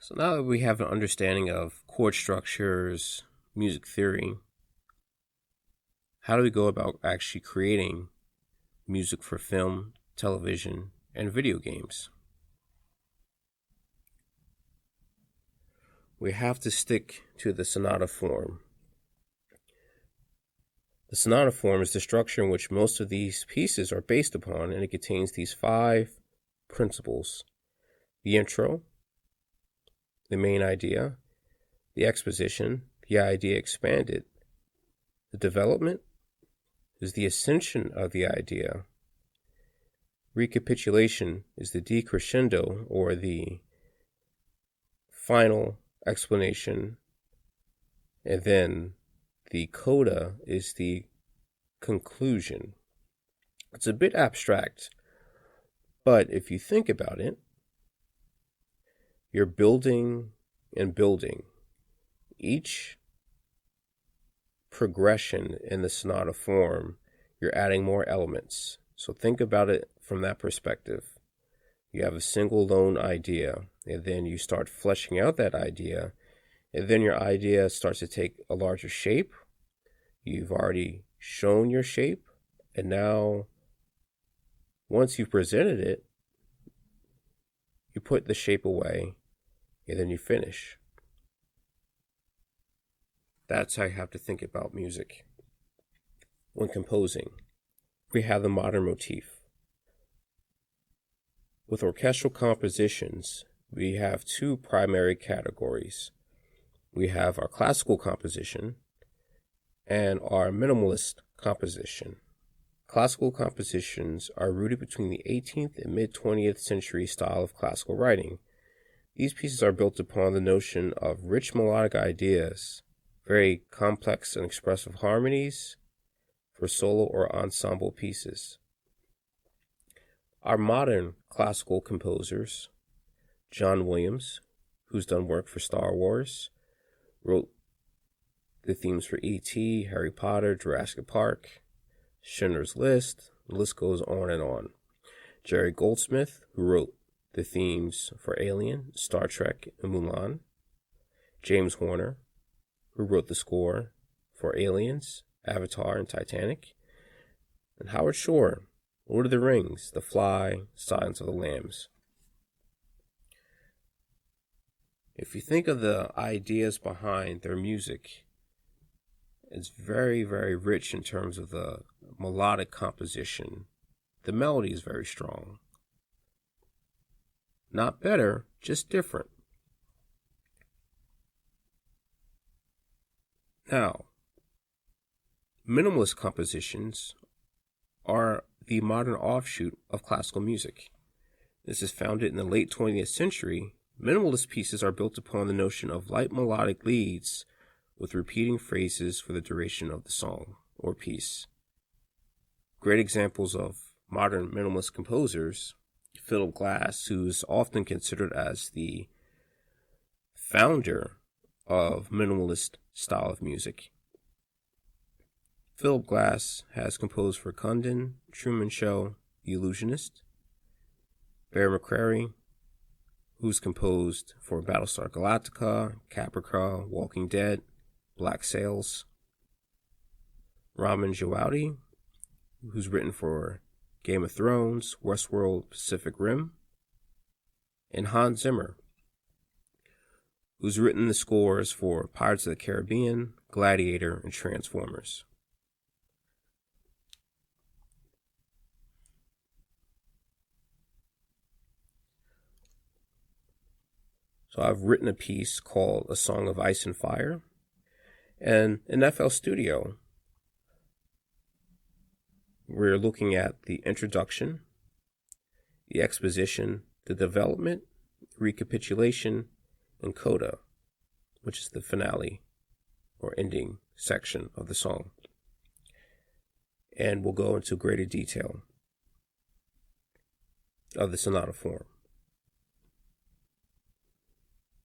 So now that we have an understanding of chord structures, music theory, how do we go about actually creating music for film, television, and video games? We have to stick to the sonata form. The sonata form is the structure in which most of these pieces are based upon, and it contains these 5 principles: the intro, the main idea, the exposition, the idea expanded, the development is the ascension of the idea, recapitulation is the decrescendo or the final explanation, and then the coda is the conclusion. It's a bit abstract, but if you think about it, you're building and building. Each progression in the sonata form, you're adding more elements. So think about it from that perspective. You have a single lone idea, and then you start fleshing out that idea, and then your idea starts to take a larger shape. You've already shown your shape, and now once you've presented it, you put the shape away, and then you finish. That's how you have to think about music when composing. We have the modern motif. With orchestral compositions, we have 2 primary categories. We have our classical composition and our minimalist composition. Classical compositions are rooted between the 18th and mid-20th century style of classical writing. These pieces are built upon the notion of rich melodic ideas, very complex and expressive harmonies for solo or ensemble pieces. Our modern classical composers, John Williams, who's done work for Star Wars, wrote the themes for E.T., Harry Potter, Jurassic Park, Schindler's List, the list goes on and on. Jerry Goldsmith, who wrote the themes for Alien, Star Trek, and Mulan. James Horner, who wrote the score for Aliens, Avatar, and Titanic. And Howard Shore, Lord of the Rings, The Fly, Silence of the Lambs. If you think of the ideas behind their music, it's very, very rich in terms of the melodic composition. The melody is very strong. Not better, just different. Now, minimalist compositions are the modern offshoot of classical music. This is founded in the late 20th century. Minimalist pieces are built upon the notion of light melodic leads with repeating phrases for the duration of the song or piece. Great examples of modern minimalist composers: Philip Glass, who's often considered as the founder of minimalist style of music. Philip Glass has composed for Kundun, Truman Show, The Illusionist. Bear McCreary, who's composed for Battlestar Galactica, Caprica, Walking Dead, Black Sails. Ramin Djawadi, who's written for Game of Thrones, Westworld, Pacific Rim. And Hans Zimmer, who's written the scores for Pirates of the Caribbean, Gladiator, and Transformers. So I've written a piece called A Song of Ice and Fire, and in FL Studio, we're looking at the introduction, the exposition, the development, recapitulation, and coda, which is the finale or ending section of the song. And we'll go into greater detail of the sonata form.